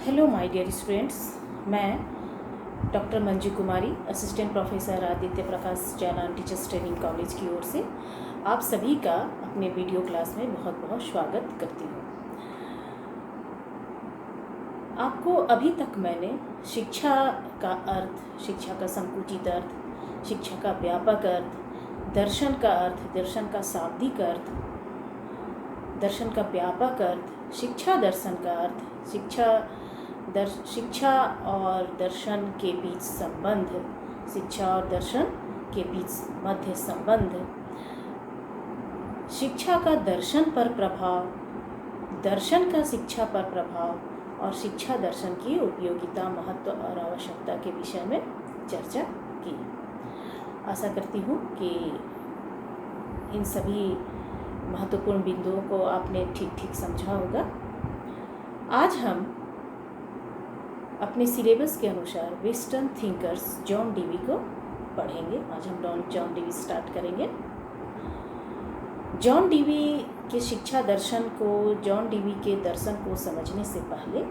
Hello my dear students, मैं doctor Manju कुमारी, assistant professor Aditya प्रकाश Jalan teachers training college की ओर से आप सभी का अपने वीडियो क्लास में बहुत बहुत स्वागत करती हूँ। आपको अभी तक मैंने शिक्षा का अर्थ, शिक्षा का संकुचित अर्थ, शिक्षा का व्यापक अर्थ, दर्शन का अर्थ, दर्शन का शाब्दिक अर्थ, दर्शन का व्यापक अर्थ, शिक्षा दर्शन का अर्थ, शिक्षा और दर्शन के बीच संबंध, शिक्षा और दर्शन के बीच मध्य संबंध, शिक्षा का दर्शन पर प्रभाव, दर्शन का शिक्षा पर प्रभाव और शिक्षा दर्शन की उपयोगिता, महत्व और आवश्यकता के विषय में चर्चा की। आशा करती हूँ कि इन सभी महत्वपूर्ण बिंदुओं को आपने ठीक ठीक समझा होगा। आज हम अपने सिलेबस के अनुसार वेस्टर्न थिंकर्स जॉन डीवी को पढ़ेंगे। आज हम जॉन डीवी स्टार्ट करेंगे। जॉन डीवी के शिक्षा दर्शन को, जॉन डीवी के दर्शन को समझने से पहले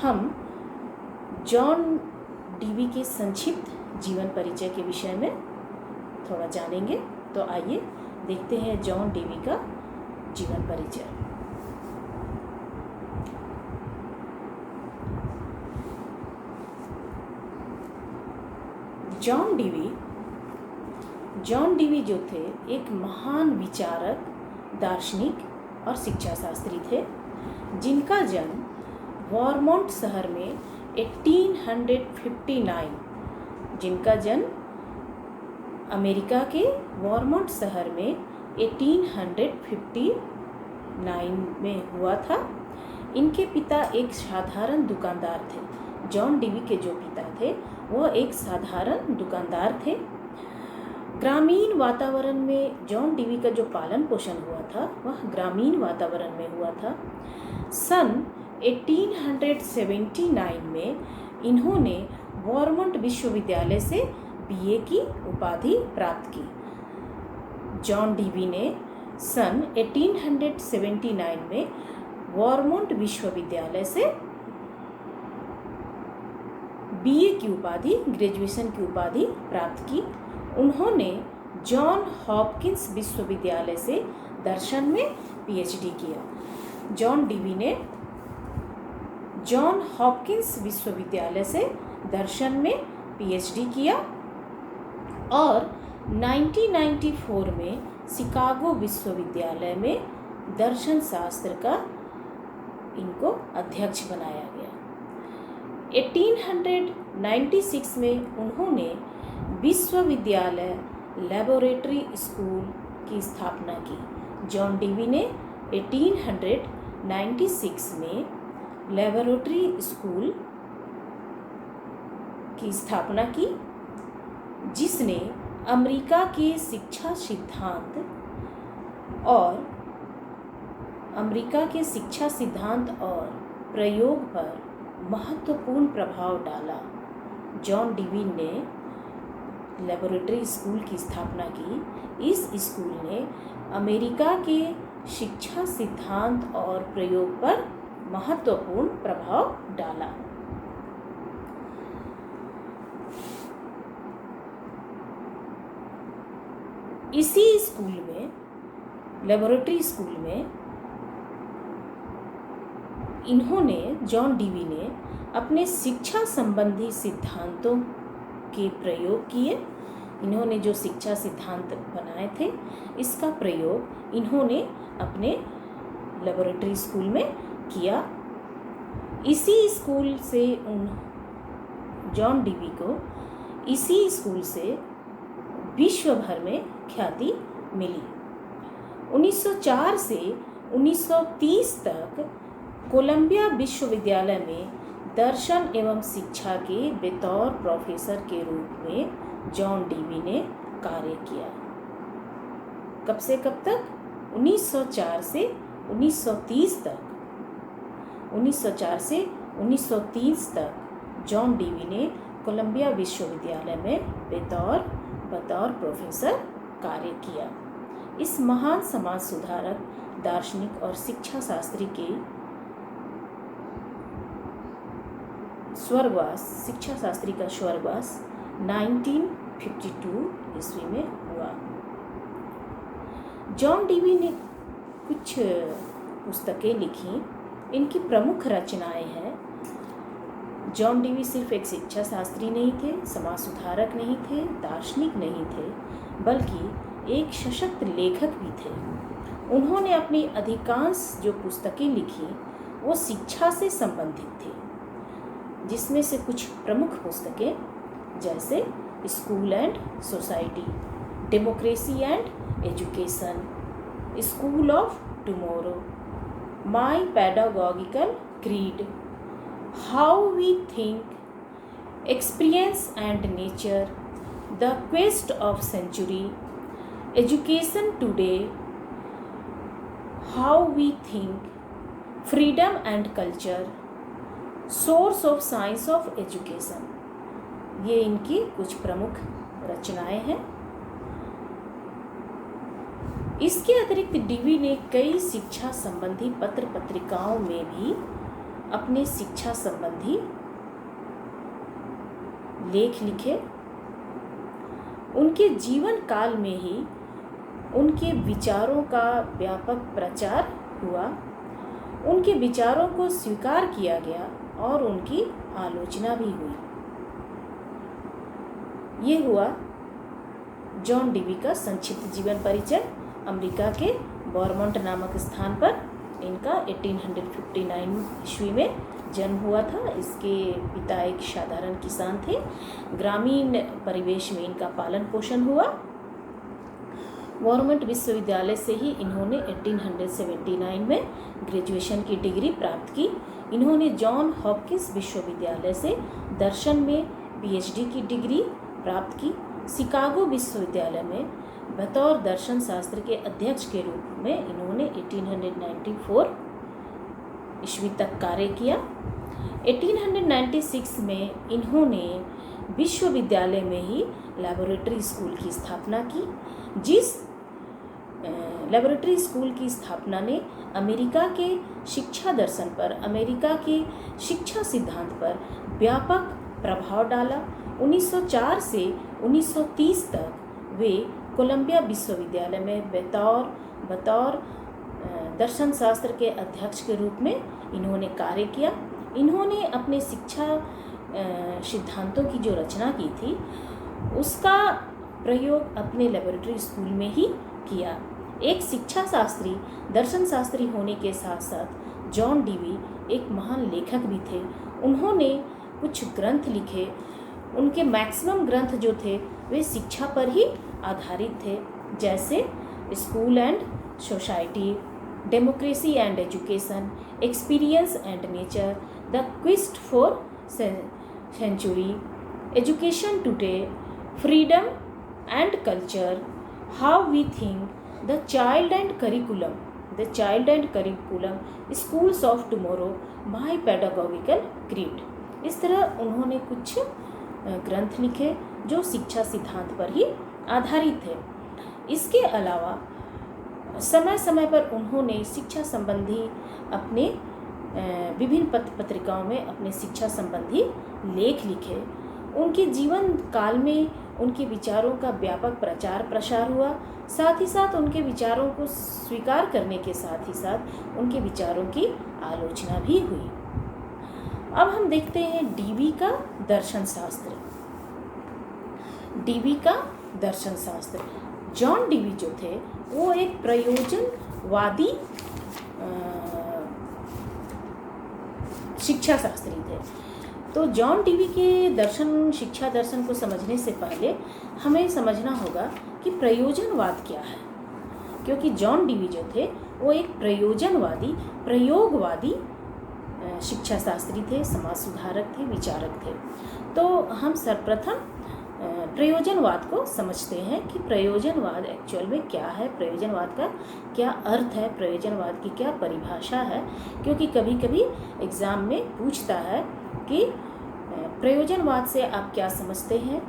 हम जॉन डीवी के संक्षिप्त जीवन परिचय के विषय में थोड़ा जानेंगे। तो आइए देखते हैं जॉन डीवी का जीवन परिचय। जॉन डीवी जो थे एक महान विचारक, दार्शनिक और शिक्षा शास्त्री थे, जिनका जन्म वॉरमोंट शहर में 1859 जिनका जन्म अमेरिका के वॉरमोंट शहर में 1859 में हुआ था। इनके पिता एक साधारण दुकानदार थे। जॉन डीवी के जो पिता थे वह एक साधारण दुकानदार थे। ग्रामीण वातावरण में जॉन डीवी का जो पालन पोषण हुआ था वह ग्रामीण वातावरण में हुआ था। सन 1879 में इन्होंने वॉरमोंट विश्वविद्यालय से बीए की उपाधि प्राप्त की। जॉन डीवी ने सन 1879 में वॉरमोंट विश्वविद्यालय से बीए की उपाधि, ग्रेजुएशन की उपाधि प्राप्त की। उन्होंने जॉन हॉपकिंस विश्वविद्यालय से दर्शन में पीएचडी किया। जॉन डीवी ने जॉन हॉपकिंस विश्वविद्यालय से दर्शन में पीएचडी किया और 1994 में शिकागो विश्वविद्यालय में दर्शन शास्त्र का इनको अध्यक्ष बनाया गया। 1896 में उन्होंने विश्वविद्यालय लैबोरेटरी स्कूल की स्थापना की। जॉन डीवी ने 1896 में लैबोरेटरी स्कूल की स्थापना की, जिसने अमेरिका के शिक्षा सिद्धांत और प्रयोग पर महत्वपूर्ण प्रभाव डाला। जॉन डीवी ने लैबोरेटरी स्कूल की स्थापना की। इस स्कूल ने अमेरिका के शिक्षा सिद्धांत और प्रयोग पर महत्वपूर्ण प्रभाव डाला। इसी स्कूल में, लैबोरेटरी स्कूल में, जॉन डीवी ने अपने शिक्षा संबंधी सिद्धांतों के प्रयोग किए। इन्होंने जो शिक्षा सिद्धांत बनाए थे, इसका प्रयोग इन्होंने अपने लैबोरेटरी स्कूल में किया। इसी स्कूल से जॉन डीवी को इसी स्कूल से विश्व भर में ख्याति मिली। 1904 से 1930 तक कोलंबिया विश्वविद्यालय में दर्शन एवं शिक्षा के बतौर प्रोफेसर के रूप में जॉन डीवी ने कार्य किया। कब से कब तक? 1904 से 1930 तक। 1904 से 1930 तक जॉन डीवी ने कोलंबिया विश्वविद्यालय में बतौर प्रोफेसर कार्य किया। इस महान समाज सुधारक, दार्शनिक और शिक्षा शास्त्री के स्वर्गवास, शिक्षा शास्त्री का स्वर्गवास 1952 ईस्वी में हुआ। जॉन डीवी ने कुछ पुस्तकें लिखी। इनकी प्रमुख रचनाएं हैं। जॉन डीवी सिर्फ एक शिक्षा शास्त्री नहीं थे, समाज सुधारक नहीं थे, दार्शनिक नहीं थे, बल्कि एक सशक्त लेखक भी थे। उन्होंने अपनी अधिकांश जो पुस्तकें लिखी वो शिक्षा से संबंधित थी, जिसमें से कुछ प्रमुख पुस्तकें जैसे school and society, democracy and education, school of tomorrow, my pedagogical creed, how we think, experience and nature, the quest of century, education today, how we think, freedom and culture, source of science of education. ये इनकी कुछ प्रमुख रचनाएं हैं। इसके अतिरिक्त DV ने कई शिक्षा संबंधी पत्र पत्रिकाओं में भी अपने शिक्षा संबंधी लेख लिखे। उनके जीवन काल में ही उनके विचारों का व्यापक प्रचार हुआ, उनके विचारों को स्वीकार किया गया और उनकी आलोचना भी हुई। ये हुआ जॉन डीवी का संक्षिप्त जीवन परिचय। अमेरिका के बॉरमोंट नामक स्थान पर इनका 1859 ईस्वी में जन्म हुआ था। इसके पिता एक साधारण किसान थे। ग्रामीण परिवेश में इनका पालन पोषण हुआ। बॉरमोंट विश्वविद्यालय से ही इन्होंने 1879 में ग्रेजुएशन की डिग्री प्राप्त की। इन्होंने जॉन हॉपकिंस विश्वविद्यालय से दर्शन में पीएचडी की डिग्री प्राप्त की। शिकागो विश्वविद्यालय में बतौर दर्शन शास्त्र के अध्यक्ष के रूप में इन्होंने 1894 ईस्वी तक कार्य किया। 1896 में इन्होंने विश्वविद्यालय में ही लैबोरेटरी स्कूल की स्थापना की, जिस लैबोरेटरी स्कूल की स्थापना ने अमेरिका के शिक्षा दर्शन पर, अमेरिका के शिक्षा सिद्धांत पर व्यापक प्रभाव डाला। 1904 से 1930 तक वे कोलंबिया विश्वविद्यालय में बतौर दर्शन शास्त्र के अध्यक्ष के रूप में इन्होंने कार्य किया। इन्होंने अपने शिक्षा सिद्धांतों की जो रचना की थी उसका प्रयोग अपने लैबोरेटरी स्कूल में ही किया। एक शिक्षा शास्त्री, दर्शन शास्त्री होने के साथ साथ जॉन डीवी एक महान लेखक भी थे। उन्होंने कुछ ग्रंथ लिखे। उनके मैक्सिमम ग्रंथ जो थे वे शिक्षा पर ही आधारित थे, जैसे school and society, democracy and education, experience and nature, the quest for century, education today, freedom and culture, how we think, the child and curriculum, schools of tomorrow, my pedagogical creed. इस तरह उन्होंने कुछ ग्रंथ लिखे जो शिक्षा सिद्धांत पर ही आधारित थे। इसके अलावा समय समय पर उन्होंने शिक्षा संबंधी अपने विभिन्न पत्रिकाओं में अपने शिक्षा संबंधी लेख लिखे। उनके जीवन काल में उनके विचारों का व्यापक प्रचार प्रसार हुआ। साथ ही साथ उनके विचारों को स्वीकार करने के साथ ही साथ उनके विचारों की आलोचना भी हुई। अब हम देखते हैं डीवी का दर्शन शास्त्र। डीवी का दर्शन शास्त्र, जॉन डीवी जो थे वो एक प्रयोजनवादी शिक्षा शास्त्री थे। तो जॉन डीवी के दर्शन, शिक्षा दर्शन को समझने से पहले हमें समझना होगा कि प्रयोजनवाद क्या है, क्योंकि जॉन डीवी जो थे वो एक प्रयोजनवादी, प्रयोगवादी शिक्षा शास्त्री थे, समाज सुधारक थे, विचारक थे। तो हम सर्वप्रथम प्रयोजनवाद को समझते हैं कि प्रयोजनवाद एक्चुअल में क्या है, प्रयोजनवाद का क्या अर्थ है, प्रयोजनवाद की क्या परिभाषा है। क्योंकि कभी कभी एग्ज़ाम में पूछता है कि प्रयोजनवाद से आप क्या समझते हैं।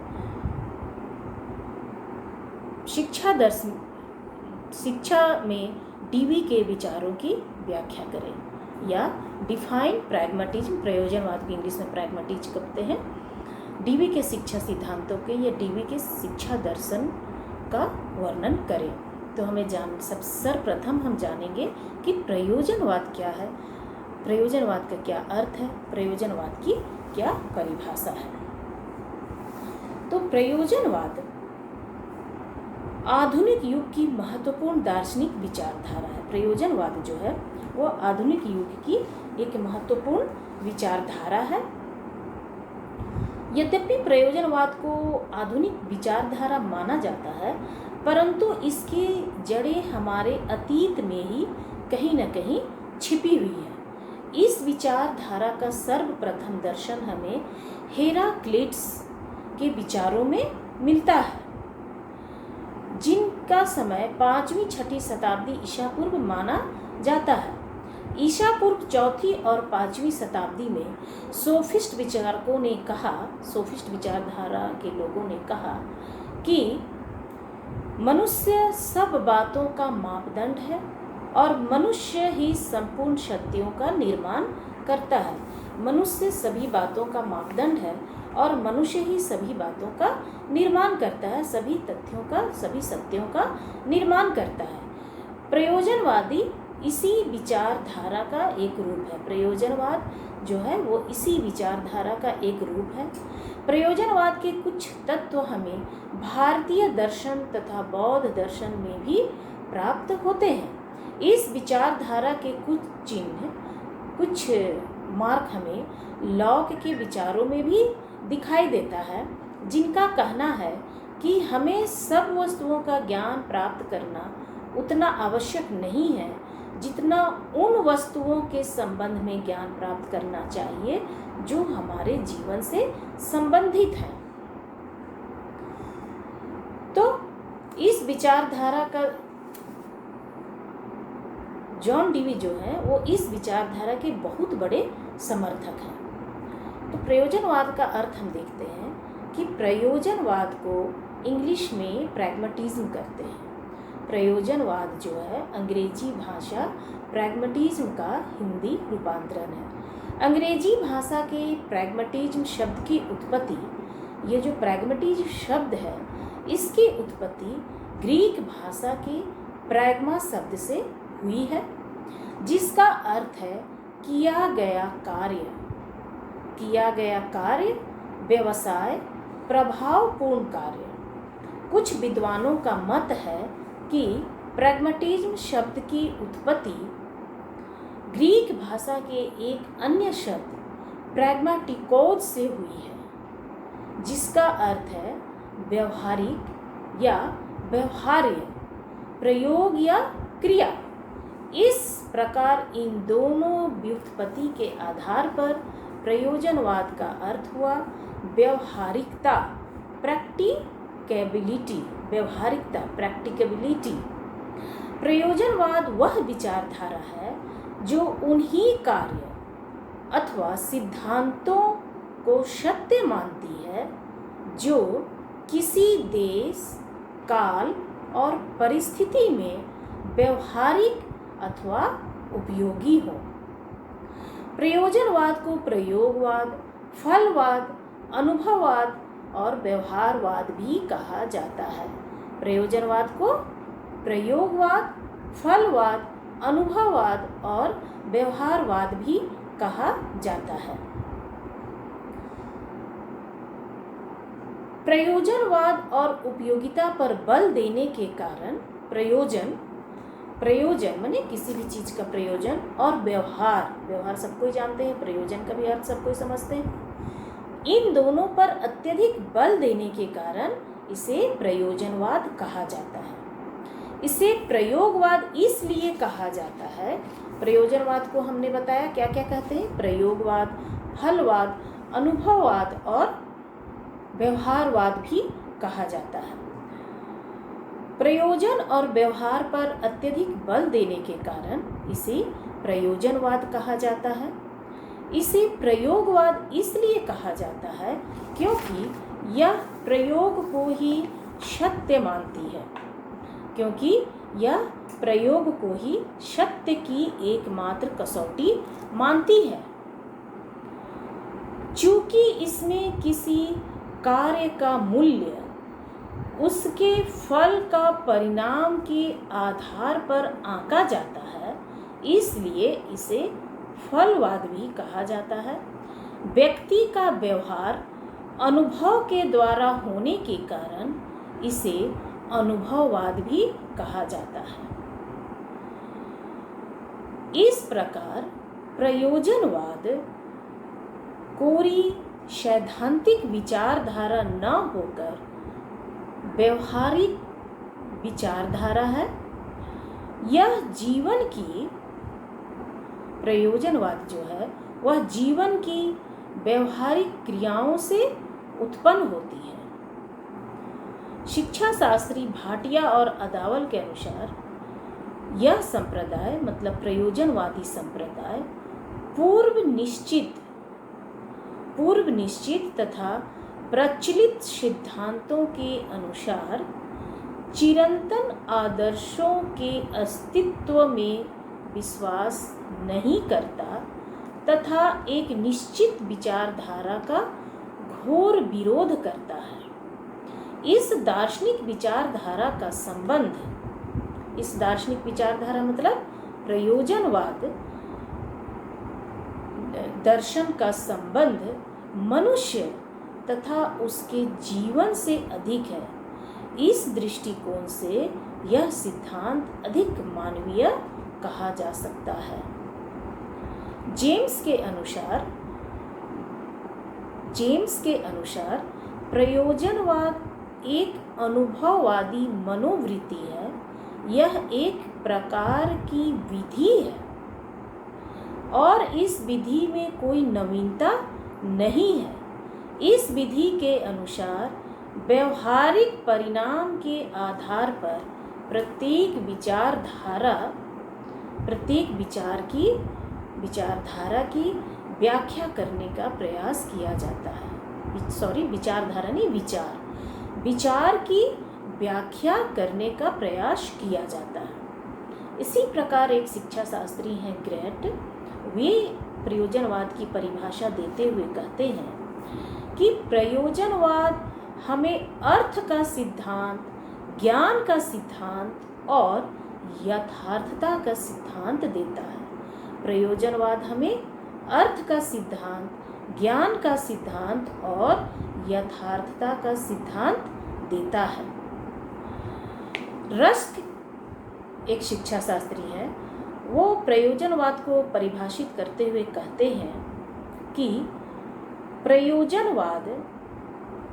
शिक्षा में डीवी के विचारों की व्याख्या करें या डिफाइन प्रैग्मेटिज्म, प्रयोजनवाद को इंग्लिश में प्रैग्मेटिज्म कहते हैं। डीवी के शिक्षा सिद्धांतों के या डीवी के शिक्षा दर्शन का वर्णन करें। तो हमें सर्वप्रथम हम जानेंगे कि प्रयोजनवाद क्या है, प्रयोजनवाद का क्या अर्थ है, प्रयोजनवाद की क्या परिभाषा है। तो प्रयोजनवाद आधुनिक युग की महत्वपूर्ण दार्शनिक विचारधारा है। प्रयोजनवाद जो है वो आधुनिक युग की एक महत्वपूर्ण विचारधारा है। यद्यपि प्रयोजनवाद को आधुनिक विचारधारा माना जाता है, परंतु इसकी जड़ें हमारे अतीत में ही कहीं न कहीं छिपी हुई है। इस विचारधारा का सर्वप्रथम दर्शन हमें हेराक्लिटस के विचारों में मिलता है, जिनका समय 5वीं-6वीं शताब्दी ईसा पूर्व माना जाता है। ईसा पूर्व 4वीं और 5वीं शताब्दी में सोफिस्ट विचारकों ने कहा, सोफिस्ट विचारधारा के लोगों ने कहा कि मनुष्य सब बातों का मापदंड है और मनुष्य ही संपूर्ण सत्यों का निर्माण करता है। मनुष्य सभी बातों का मापदंड है और मनुष्य ही सभी बातों का निर्माण करता है, सभी तथ्यों का, सभी सत्यों का निर्माण करता है। प्रयोजनवादी इसी विचारधारा का एक रूप है। प्रयोजनवाद जो है वो इसी विचारधारा का एक रूप है। प्रयोजनवाद के कुछ तत्व हमें भारतीय दर्शन तथा बौद्ध दर्शन में भी प्राप्त होते हैं। इस विचारधारा के कुछ चिन्ह, कुछ मार्क हमें लॉक के विचारों में भी दिखाई देता है, जिनका कहना है कि हमें सब वस्तुओं का ज्ञान प्राप्त करना उतना आवश्यक नहीं है जितना उन वस्तुओं के संबंध में ज्ञान प्राप्त करना चाहिए जो हमारे जीवन से संबंधित है। तो इस विचारधारा का जॉन डीवी जो है वो इस विचारधारा के बहुत बड़े समर्थक हैं। तो प्रयोजनवाद का अर्थ हम देखते हैं कि प्रयोजनवाद को इंग्लिश में प्रैग्मेटिज्म कहते हैं। प्रयोजनवाद जो है अंग्रेजी भाषा प्रैग्मेटिज्म का हिंदी रूपांतरण है। अंग्रेजी भाषा के प्रैग्मेटिज्म शब्द की उत्पत्ति, ये जो प्रैग्मेटिज्म शब्द है इसकी उत्पत्ति ग्रीक भाषा के प्रैग्मा शब्द से हुई है, जिसका अर्थ है किया गया कार्य, किया गया कार्य, व्यवसाय, प्रभावपूर्ण कार्य। कुछ विद्वानों का मत है कि प्रैग्मेटिज्म शब्द की उत्पत्ति ग्रीक भाषा के एक अन्य शब्द प्रैग्मेटिकोस से हुई है, जिसका अर्थ है व्यवहारिक या व्यवहार्य, प्रयोग या क्रिया। इस प्रकार इन दोनों व्युत्पत्ति के आधार पर प्रयोजनवाद का अर्थ हुआ व्यवहारिकता, प्रैक्टिकेबिलिटी, व्यवहारिकता, प्रैक्टिकेबिलिटी। प्रयोजनवाद वह विचारधारा है जो उन्हीं कार्य अथवा सिद्धांतों को सत्य मानती है जो किसी देश, काल और परिस्थिति में व्यवहारिक अथवा उपयोगी हो। प्रयोजनवाद को प्रयोगवाद, फलवाद, अनुभववाद और व्यवहारवाद भी कहा जाता है। प्रयोजनवाद को प्रयोगवाद, फलवाद, अनुभववाद और व्यवहारवाद भी कहा जाता है। प्रयोजनवाद और उपयोगिता पर बल देने के कारण प्रयोजन माने किसी भी चीज का प्रयोजन और व्यवहार सबको ही जानते हैं, प्रयोजन का भी अर्थ सबको ही समझते हैं। इन दोनों पर अत्यधिक बल देने के कारण इसे प्रयोजनवाद कहा जाता है। इसे प्रयोगवाद इसलिए कहा जाता है, प्रयोजनवाद को हमने बताया क्या क्या कहते हैं, प्रयोगवाद, फलवाद, अनुभववाद और व्यवहारवाद भी कहा जाता है। प्रयोजन और व्यवहार पर अत्यधिक बल देने के कारण इसे प्रयोजनवाद कहा जाता है। इसे प्रयोगवाद इसलिए कहा जाता है क्योंकि यह प्रयोग को ही सत्य मानती है, क्योंकि यह प्रयोग को ही सत्य की एकमात्र कसौटी मानती है। चूंकि इसमें किसी कार्य का मूल्य उसके फल का परिणाम के आधार पर आंका जाता है, इसलिए इसे फलवाद भी कहा जाता है। व्यक्ति का व्यवहार अनुभव के द्वारा होने के कारण इसे अनुभववाद भी कहा जाता है। इस प्रकार प्रयोजनवाद कोरी सैद्धांतिक विचारधारा न होकर व्यवहारिक विचारधारा है। यह जीवन की प्रयोजनवाद जो है वह जीवन की व्यवहारिक क्रियाओं से उत्पन्न होती है। शिक्षा शास्त्री भाटिया और अदावल के अनुसार यह संप्रदाय मतलब प्रयोजनवादी संप्रदाय पूर्व निश्चित तथा प्रचलित सिद्धांतों के अनुसार चिरंतन आदर्शों के अस्तित्व में विश्वास नहीं करता तथा एक निश्चित विचारधारा का घोर विरोध करता है। इस दार्शनिक विचारधारा मतलब प्रयोजनवाद दर्शन का संबंध मनुष्य तथा उसके जीवन से अधिक है। इस दृष्टिकोण से यह सिद्धांत अधिक मानवीय कहा जा सकता है। जेम्स के अनुसार प्रयोजनवाद एक अनुभववादी मनोवृत्ति है। यह एक प्रकार की विधि है और इस विधि में कोई नवीनता नहीं है। इस विधि के अनुसार व्यवहारिक परिणाम के आधार पर प्रत्येक विचारधारा की व्याख्या करने का प्रयास किया जाता है। विचार की व्याख्या करने का प्रयास किया जाता है। इसी प्रकार एक शिक्षा शास्त्री हैं ग्रेट, वे प्रयोजनवाद की परिभाषा देते हुए कहते हैं कि प्रयोजनवाद हमें अर्थ का सिद्धांत, ज्ञान का सिद्धांत और यथार्थता का सिद्धांत देता है। प्रयोजनवाद हमें अर्थ का सिद्धांत, ज्ञान का सिद्धांत और यथार्थता का सिद्धांत देता है। रस्क एक शिक्षा शास्त्री है, वो प्रयोजनवाद को परिभाषित करते हुए कहते हैं कि प्रयोजनवाद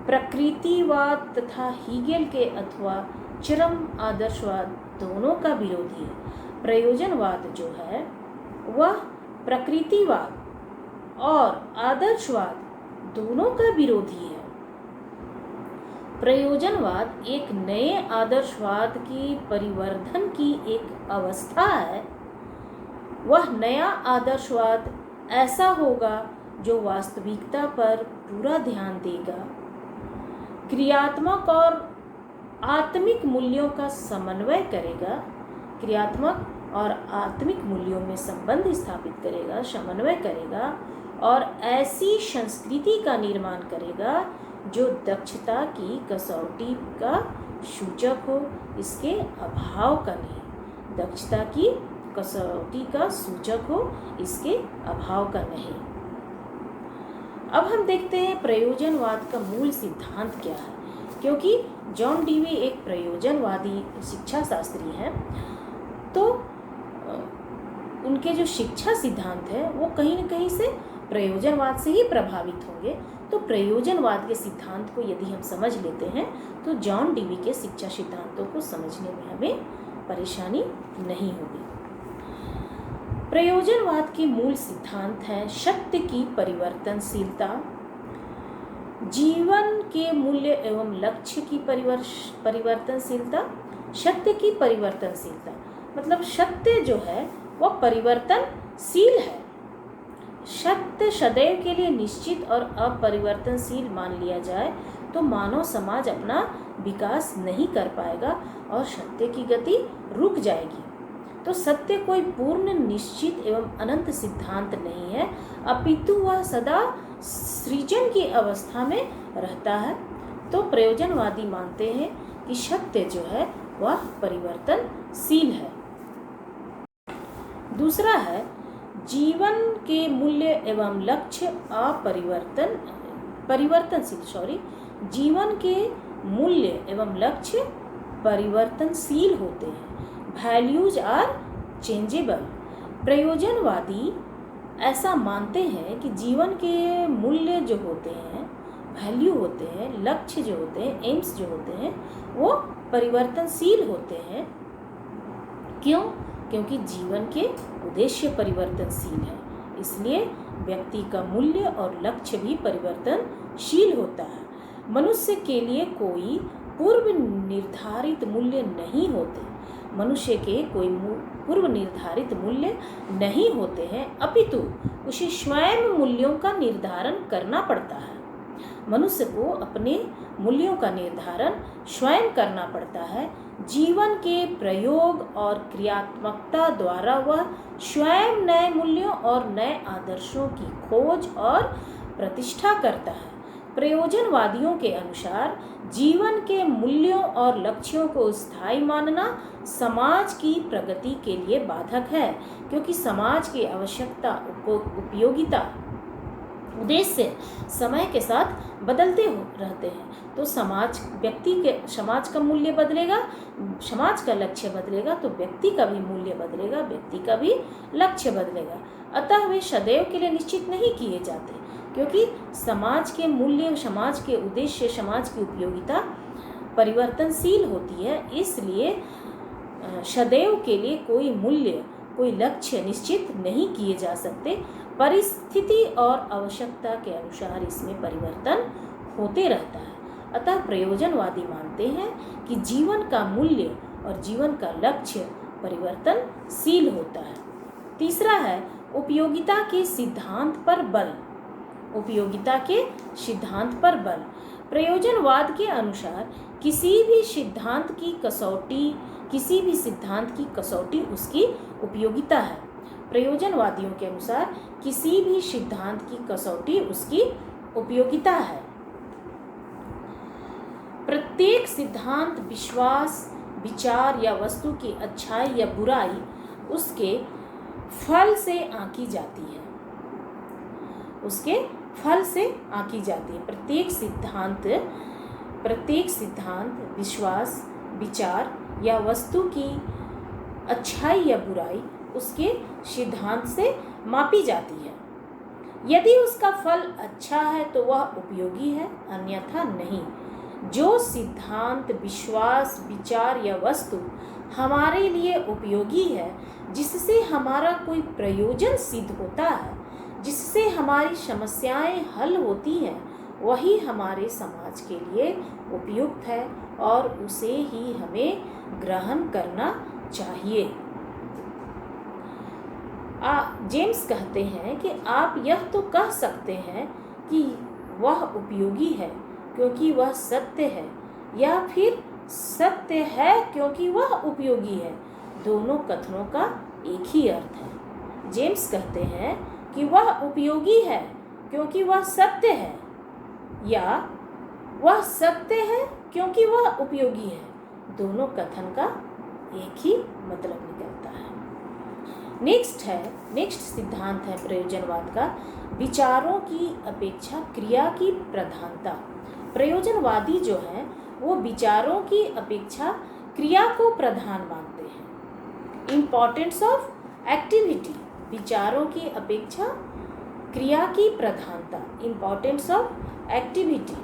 प्रकृतिवाद तथा हीगेल के अथवा चरम आदर्शवाद दोनों का विरोधी है। प्रयोजनवाद जो है वह प्रकृतिवाद और आदर्शवाद दोनों का विरोधी है। प्रयोजनवाद एक नए आदर्शवाद की परिवर्धन की एक अवस्था है। वह नया आदर्शवाद ऐसा होगा जो वास्तविकता पर पूरा ध्यान देगा, क्रियात्मक और आत्मिक मूल्यों का समन्वय करेगा, क्रियात्मक और आत्मिक मूल्यों में संबंध स्थापित करेगा, समन्वय करेगा और ऐसी संस्कृति का निर्माण करेगा जो दक्षता की कसौटी का सूचक हो, इसके अभाव का नहीं। दक्षता की कसौटी का सूचक हो, इसके अभाव का नहीं। अब हम देखते हैं प्रयोजनवाद का मूल सिद्धांत क्या है। क्योंकि जॉन डीवी एक प्रयोजनवादी शिक्षा शास्त्री हैं, तो उनके जो शिक्षा सिद्धांत है वो कहीं न कहीं से प्रयोजनवाद से ही प्रभावित होंगे। तो प्रयोजनवाद के सिद्धांत को यदि हम समझ लेते हैं तो जॉन डीवी के शिक्षा सिद्धांतों को समझने में हमें परेशानी नहीं होगी। प्रयोजनवाद के मूल सिद्धांत हैं सत्य की परिवर्तनशीलता, जीवन के मूल्य एवं लक्ष्य की परिवर्तनशीलता। सत्य की परिवर्तनशीलता मतलब सत्य जो है वह परिवर्तनशील है। सत्य सदैव के लिए निश्चित और अपरिवर्तनशील मान लिया जाए तो मानव समाज अपना विकास नहीं कर पाएगा और सत्य की गति रुक जाएगी। तो सत्य कोई पूर्ण, निश्चित एवं अनंत सिद्धांत नहीं है, अपितु वह सदा सृजन की अवस्था में रहता है। तो प्रयोजनवादी मानते हैं कि सत्य जो है वह परिवर्तनशील है। दूसरा है, जीवन के मूल्य एवं लक्ष्य परिवर्तनशील। जीवन के मूल्य एवं लक्ष्य परिवर्तनशील होते हैं। Values are changeable. प्रयोजनवादी ऐसा मानते हैं कि जीवन के मूल्य जो होते हैं, वैल्यू होते हैं, लक्ष्य जो होते हैं, एम्स जो होते हैं, वो परिवर्तनशील होते हैं। क्यों? क्योंकि जीवन के उद्देश्य परिवर्तनशील है, इसलिए व्यक्ति का मूल्य और लक्ष्य भी परिवर्तनशील होता है। मनुष्य के लिए कोई पूर्व निर्धारित मूल्य नहीं होते। मनुष्य के कोई पूर्व निर्धारित मूल्य नहीं होते हैं, अपितु उसे स्वयं मूल्यों का निर्धारण करना पड़ता है। मनुष्य को अपने मूल्यों का निर्धारण स्वयं करना पड़ता है। जीवन के प्रयोग और क्रियात्मकता द्वारा वह स्वयं नए मूल्यों और नए आदर्शों की खोज और प्रतिष्ठा करता है। प्रयोजनवादियों के अनुसार जीवन के मूल्यों और लक्ष्यों को स्थायी मानना समाज की प्रगति के लिए बाधक है, क्योंकि समाज की आवश्यकता, उपयोगिता, उद्देश्य समय के साथ बदलते रहते हैं। तो समाज का मूल्य बदलेगा, समाज का लक्ष्य बदलेगा, तो व्यक्ति का भी मूल्य बदलेगा, व्यक्ति का भी लक्ष्य बदलेगा। अतः वे सदैव के लिए निश्चित नहीं किए जाते, क्योंकि समाज के मूल्य, समाज के उद्देश्य, समाज की उपयोगिता परिवर्तनशील होती है। इसलिए सदैव के लिए कोई मूल्य, कोई लक्ष्य निश्चित नहीं किए जा सकते। परिस्थिति और आवश्यकता के अनुसार इसमें परिवर्तन होते रहता है। अतः प्रयोजनवादी मानते हैं कि जीवन का मूल्य और जीवन का लक्ष्य परिवर्तनशील होता है। तीसरा है, उपयोगिता के सिद्धांत पर बल। उपयोगिता के सिद्धांत पर बल। प्रयोजनवाद के अनुसार किसी भी सिद्धांत की कसौटी उसकी उपयोगिता है। प्रयोजनवादियों के अनुसार किसी भी सिद्धांत की कसौटी उसकी उपयोगिता है। प्रत्येक सिद्धांत, विश्वास, विचार या वस्तु की अच्छाई या बुराई उसके फल से आंकी जाती है, उसके फल से आंकी जाती है। प्रत्येक सिद्धांत, विश्वास, विचार या वस्तु की अच्छाई या बुराई उसके सिद्धांत से मापी जाती है। यदि उसका फल अच्छा है तो वह उपयोगी है, अन्यथा नहीं। जो सिद्धांत, विश्वास, विचार या वस्तु हमारे लिए उपयोगी है, जिससे हमारा कोई प्रयोजन सिद्ध होता है, जिससे हमारी समस्याएं हल होती हैं, वही हमारे समाज के लिए उपयुक्त है और उसे ही हमें ग्रहण करना चाहिए। जेम्स कहते हैं कि आप यह तो कह सकते हैं कि वह उपयोगी है क्योंकि वह सत्य है, या फिर सत्य है क्योंकि वह उपयोगी है। दोनों कथनों का एक ही अर्थ है। जेम्स कहते हैं कि वह उपयोगी है क्योंकि वह सत्य है, या वह सत्य है क्योंकि वह उपयोगी है। दोनों कथन का एक ही मतलब निकलता है। नेक्स्ट सिद्धांत है प्रयोजनवाद का, विचारों की अपेक्षा क्रिया की प्रधानता। प्रयोजनवादी जो है वो विचारों की अपेक्षा क्रिया को प्रधान मानते हैं। Importance of activity. विचारों की अपेक्षा क्रिया की प्रधानता, इम्पोर्टेंस ऑफ एक्टिविटी।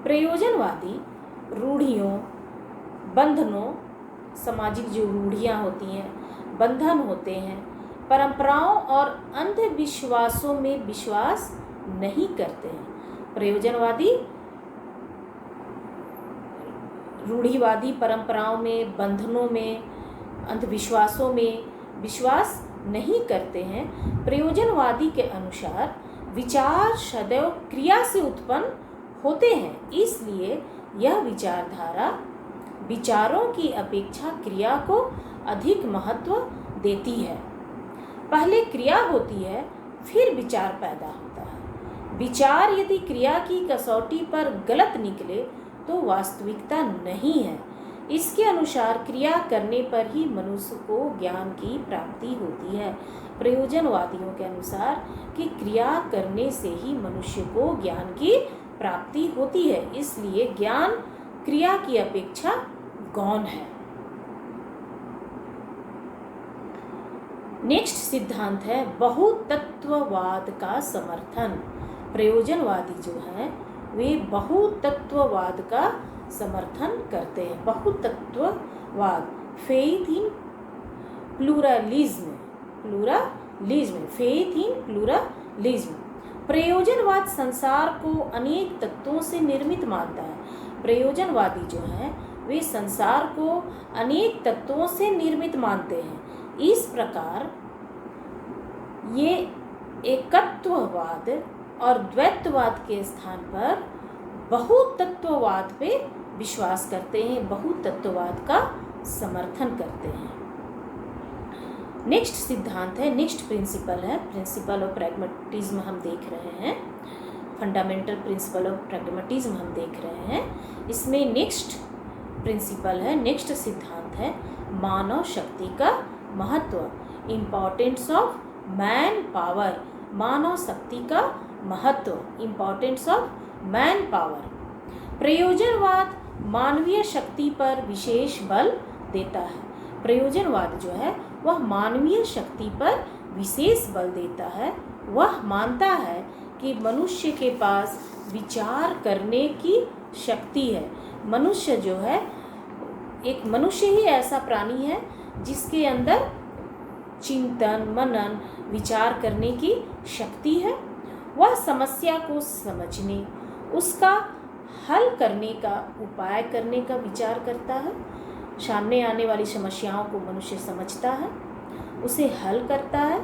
प्रयोजनवादी रूढ़ियों, बंधनों, सामाजिक जो रूढ़ियाँ होती हैं, बंधन होते हैं, परंपराओं और अंधविश्वासों में विश्वास नहीं करते हैं। प्रयोजनवादी रूढ़िवादी परंपराओं में, बंधनों में, अंधविश्वासों में विश्वास नहीं करते हैं। प्रयोजनवादी के अनुसार विचार सदैव क्रिया से उत्पन्न होते हैं, इसलिए यह विचारधारा विचारों की अपेक्षा क्रिया को अधिक महत्व देती है। पहले क्रिया होती है, फिर विचार पैदा होता है। विचार यदि क्रिया की कसौटी पर गलत निकले तो वास्तविकता नहीं है। इसके अनुसार क्रिया करने पर ही मनुष्य को ज्ञान की प्राप्ति होती है। प्रयोजनवादियों के अनुसार कि क्रिया करने से ही मनुष्य को ज्ञान की प्राप्ति होती है, इसलिए ज्ञान क्रिया की अपेक्षा गौण है। नेक्स्ट सिद्धांत है बहुतत्ववाद का समर्थन। प्रयोजनवादी जो है वे बहुतत्ववाद का समर्थन करते हैं। बहुतत्ववाद, faith in pluralism, faith in pluralism. प्रयोजनवाद संसार को अनेक तत्वों से निर्मित मानता है। प्रयोजनवादी जो है वे संसार को अनेक तत्वों से निर्मित मानते हैं। इस प्रकार ये एकत्ववाद और द्वैतवाद के स्थान पर बहुतत्ववाद पे विश्वास करते हैं, बहुतत्ववाद का समर्थन करते हैं। नेक्स्ट सिद्धांत है, नेक्स्ट प्रिंसिपल है प्रिंसिपल ऑफ प्रैग्मेटिज्म। हम देख रहे हैं फंडामेंटल प्रिंसिपल ऑफ प्रैग्मेटिज्म हम देख रहे हैं। इसमें नेक्स्ट प्रिंसिपल है, नेक्स्ट सिद्धांत है मानव शक्ति का महत्व, इम्पोर्टेंस ऑफ मैन पावर। मानव शक्ति का महत्व, इम्पोर्टेंस ऑफ मैन पावर। प्रयोजनवाद मानवीय शक्ति पर विशेष बल देता है। प्रयोजनवाद जो है वह मानवीय शक्ति पर विशेष बल देता है। वह मानता है कि मनुष्य के पास विचार करने की शक्ति है। मनुष्य जो है, एक मनुष्य ही ऐसा प्राणी है जिसके अंदर चिंतन, मनन, विचार करने की शक्ति है। वह समस्या को समझने, उसका हल करने का, उपाय करने का विचार करता है। सामने आने वाली समस्याओं को मनुष्य समझता है, उसे हल करता है,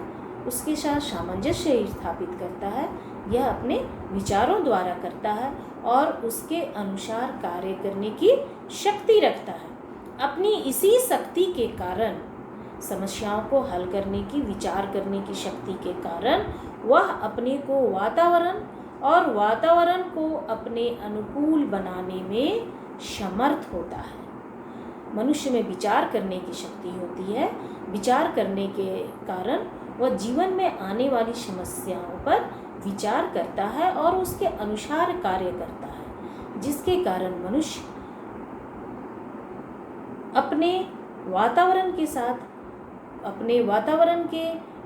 उसके साथ सामंजस्य स्थापित करता है। यह अपने विचारों द्वारा करता है और उसके अनुसार कार्य करने की शक्ति रखता है। अपनी इसी शक्ति के कारण, समस्याओं को हल करने की, विचार करने की शक्ति के कारण वह अपने को वातावरण और वातावरण को अपने अनुकूल बनाने में समर्थ होता है। मनुष्य में विचार करने की शक्ति होती है। विचार करने के कारण वह जीवन में आने वाली समस्याओं पर विचार करता है और उसके अनुसार कार्य करता है, जिसके कारण मनुष्य अपने वातावरण के साथ, अपने वातावरण के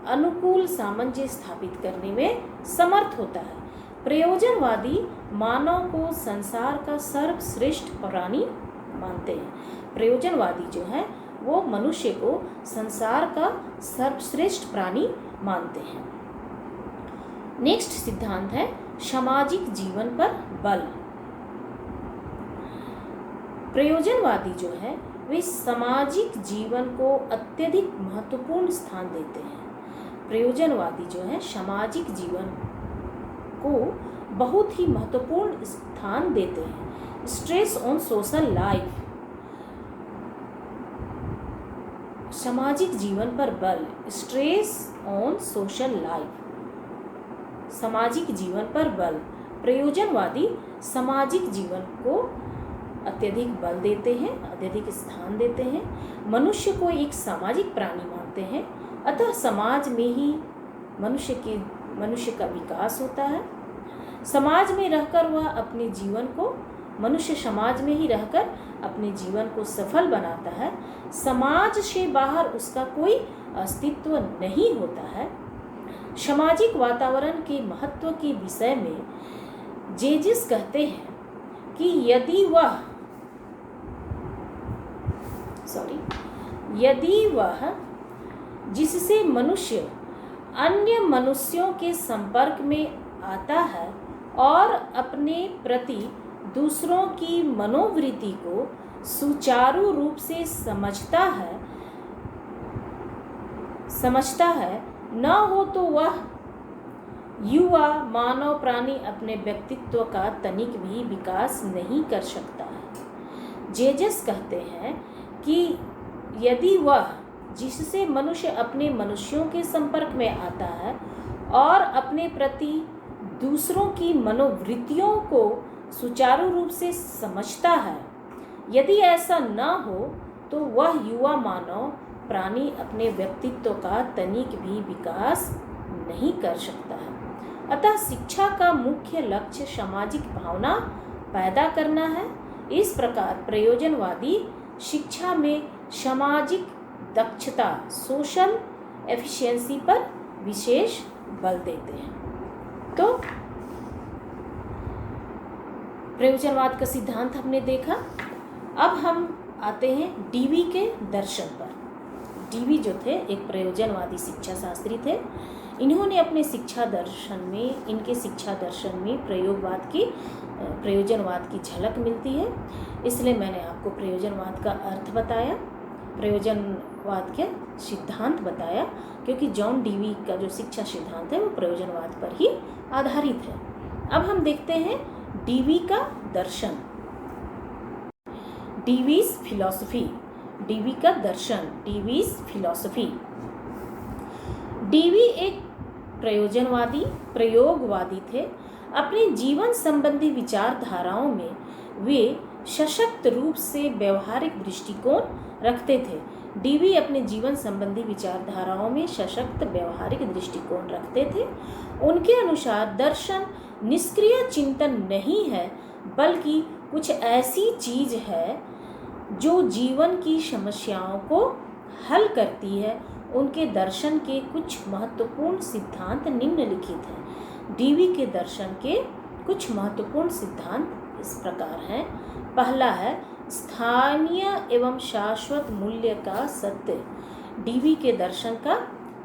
अनुकूल सामंजस्य स्थापित करने में समर्थ होता है। प्रयोजनवादी मानव को संसार का सर्वश्रेष्ठ प्राणी मानते हैं। प्रयोजनवादी जो है वो मनुष्य को संसार का सर्वश्रेष्ठ प्राणी मानते हैं। नेक्स्ट सिद्धांत है सामाजिक जीवन पर बल। प्रयोजनवादी जो है वे सामाजिक जीवन को अत्यधिक महत्वपूर्ण स्थान देते हैं। प्रयोजनवादी जो है सामाजिक जीवन को बहुत ही महत्वपूर्ण स्थान देते हैं। स्ट्रेस ऑन सोशल लाइफ, सामाजिक जीवन पर बल, स्ट्रेस ऑन सोशल लाइफ, सामाजिक जीवन पर बल। प्रयोजनवादी सामाजिक जीवन को अत्यधिक बल देते हैं, अत्यधिक स्थान देते हैं। मनुष्य को एक सामाजिक प्राणी मानते हैं, अतः समाज में ही मनुष्य का विकास होता है। समाज में रहकर वह अपने जीवन को, मनुष्य समाज में ही रहकर अपने जीवन को सफल बनाता है। समाज से बाहर उसका कोई अस्तित्व नहीं होता है। सामाजिक वातावरण के महत्व के विषय में जेजिस कहते हैं कि यदि वह जिससे मनुष्य अन्य मनुष्यों के संपर्क में आता है और अपने प्रति दूसरों की मनोवृत्ति को समझता है, न हो तो वह युवा मानव प्राणी अपने व्यक्तित्व का तनिक भी विकास नहीं कर सकता है। जेजस कहते हैं कि यदि वह, जिससे मनुष्य अपने मनुष्यों के संपर्क में आता है और अपने प्रति दूसरों की मनोवृत्तियों को सुचारू रूप से समझता है, यदि ऐसा न हो तो वह युवा मानव प्राणी अपने व्यक्तित्व का तनिक भी विकास नहीं कर सकता है। अतः शिक्षा का मुख्य लक्ष्य सामाजिक भावना पैदा करना है। इस प्रकार प्रयोजनवादी शिक्षा में सामाजिक दक्षता, सोशल एफिशिएंसी पर विशेष बल देते हैं। तो प्रयोजनवाद का सिद्धांत हमने देखा। अब हम आते हैं डीवी के दर्शन पर। डीवी जो थे एक प्रयोजनवादी शिक्षा शास्त्री थे। इन्होंने अपने शिक्षा दर्शन में प्रयोजनवाद की झलक मिलती है। इसलिए मैंने आपको प्रयोजनवाद का अर्थ बताया, प्रयोजनवाद के सिद्धांत बताया, क्योंकि जॉन डीवी का जो शिक्षा सिद्धांत है वो प्रयोजनवाद पर ही आधारित है। अब हम देखते हैं डीवी का दर्शन, डीवीज फिलॉसफी। डीवी का दर्शन, डीवीज फिलॉसफी। डीवी एक प्रयोगवादी थे। अपने जीवन संबंधी विचारधाराओं में वे सशक्त रूप से व्यवहारिक दृष्टिकोण रखते थे। डीवी अपने जीवन संबंधी विचारधाराओं में सशक्त व्यवहारिक दृष्टिकोण रखते थे। उनके अनुसार दर्शन निष्क्रिय चिंतन नहीं है, बल्कि कुछ ऐसी चीज है जो जीवन की समस्याओं को हल करती है। उनके दर्शन के कुछ महत्वपूर्ण सिद्धांत निम्नलिखित हैं। डीवी के दर्शन के कुछ महत्वपूर्ण सिद्धांत इस प्रकार हैं। पहला है स्थानीय एवं शाश्वत मूल्य का सत्य। डीवी के दर्शन का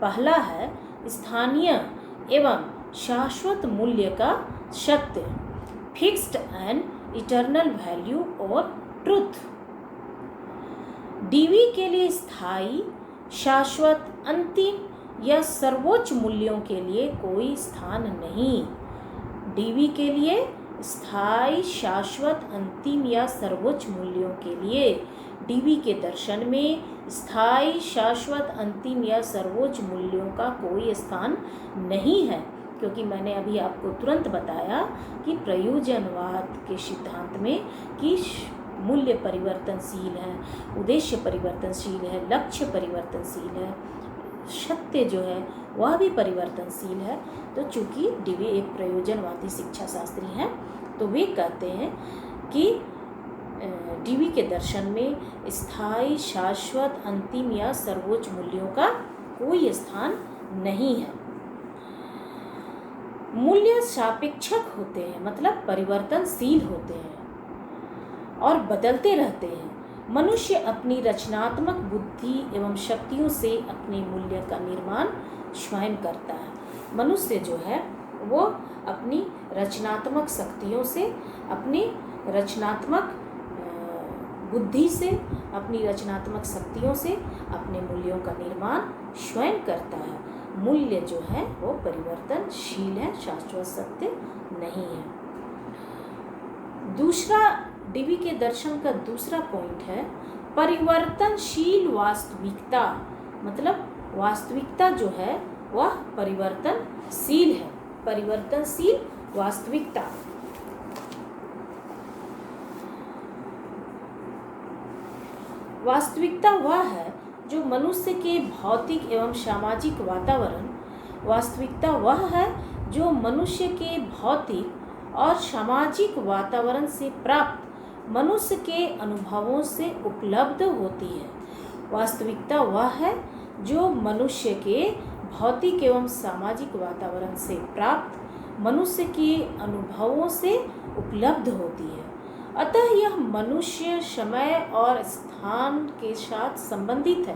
पहला है स्थानीय एवं शाश्वत मूल्य का सत्य, फिक्स्ड एंड इटर्नल वैल्यू और ट्रुथ। डीवी के लिए स्थायी, शाश्वत, अंतिम या सर्वोच्च मूल्यों के लिए कोई स्थान नहीं। डीवी के लिए स्थायी, शाश्वत, अंतिम या सर्वोच्च मूल्यों के लिए डीवी के दर्शन में स्थायी, शाश्वत, अंतिम या सर्वोच्च मूल्यों का कोई स्थान नहीं है, क्योंकि मैंने अभी आपको तुरंत बताया कि प्रयोजनवाद के सिद्धांत में कि मूल्य परिवर्तनशील है, उद्देश्य परिवर्तनशील है, लक्ष्य परिवर्तनशील है, सत्य जो है वह भी परिवर्तनशील है। तो चूंकि डीवी एक प्रयोजनवादी शिक्षा शास्त्री हैं, तो वे कहते हैं कि डीवी के दर्शन में स्थायी, शाश्वत, अंतिम या सर्वोच्च मूल्यों का कोई स्थान नहीं है। मूल्य सापेक्षक होते हैं, मतलब परिवर्तनशील होते हैं और बदलते रहते हैं। मनुष्य अपनी रचनात्मक बुद्धि एवं शक्तियों से अपने मूल्य का निर्माण स्वयं करता है। मनुष्य जो है वो अपनी रचनात्मक शक्तियों से, अपनी रचनात्मक बुद्धि से, अपनी रचनात्मक शक्तियों से अपने मूल्यों का निर्माण स्वयं करता है। मूल्य जो है वो परिवर्तनशील है, शाश्वत सत्य नहीं है। दूसरा, डीवी के दर्शन का दूसरा पॉइंट है परिवर्तनशील वास्तविकता। मतलब वास्तविकता जो है वह परिवर्तनशील है, परिवर्तनशील वास्तविकता। वास्तविकता वह है जो मनुष्य के भौतिक एवं सामाजिक वातावरण, वास्तविकता वह है जो मनुष्य के भौतिक और सामाजिक वातावरण से प्राप्त मनुष्य के अनुभवों से उपलब्ध होती है। वास्तविकता वह है जो मनुष्य के भौतिक एवं सामाजिक वातावरण से प्राप्त मनुष्य के अनुभवों से उपलब्ध होती है। अतः यह मनुष्य समय और स्थान के साथ संबंधित है।